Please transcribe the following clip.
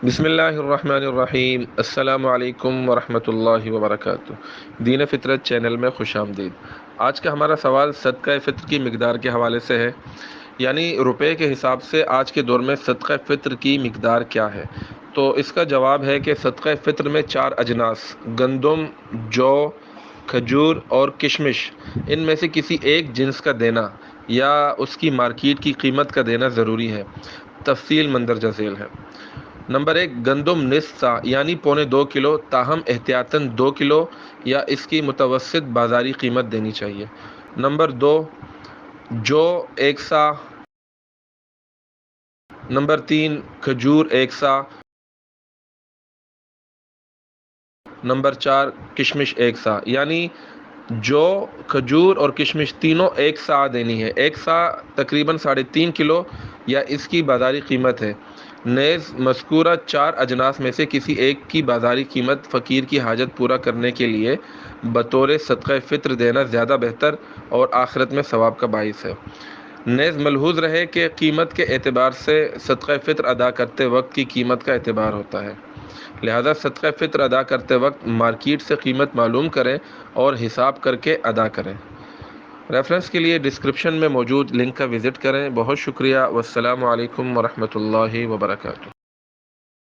بسم اللہ الرحمن الرحیم۔ السلام علیکم ورحمۃ اللہ وبرکاتہ۔ دین فطرت چینل میں خوش آمدید۔ آج کا ہمارا سوال صدقہ فطر کی مقدار کے حوالے سے ہے، یعنی روپے کے حساب سے آج کے دور میں صدقہ فطر کی مقدار کیا ہے؟ تو اس کا جواب ہے کہ صدقہ فطر میں 4 اجناس گندم، جو، کھجور اور کشمش، ان میں سے کسی ایک جنس کا دینا یا اس کی مارکیٹ کی قیمت کا دینا ضروری ہے۔ تفصیل مندرجہ ذیل ہے۔ نمبر 1، گندم نصف سا یعنی 1.25 کلو، تاہم احتیاطاً 2 کلو یا اس کی متوسط بازاری قیمت دینی چاہیے۔ نمبر 2، جو 1 سا۔ نمبر 3، کھجور 1 سا۔ نمبر 4، کشمش 1 سا، یعنی جو، کھجور اور کشمش تینوں 1 سا دینی ہے۔ 1 سا تقریباً 3.5 کلو یا اس کی بازاری قیمت ہے۔ نیز مذکورہ 4 اجناس میں سے کسی ایک کی بازاری قیمت فقیر کی حاجت پورا کرنے کے لیے بطور صدقہ فطر دینا زیادہ بہتر اور آخرت میں ثواب کا باعث ہے۔ نیز ملحوظ رہے کہ قیمت کے اعتبار سے صدقہ فطر ادا کرتے وقت کی قیمت کا اعتبار ہوتا ہے، لہذا صدقہ فطر ادا کرتے وقت مارکیٹ سے قیمت معلوم کریں اور حساب کر کے ادا کریں۔ ریفرنس کے لیے ڈسکرپشن میں موجود لنک کا وزٹ کریں۔ بہت شکریہ۔ والسلام علیکم ورحمۃ اللہ وبرکاتہ۔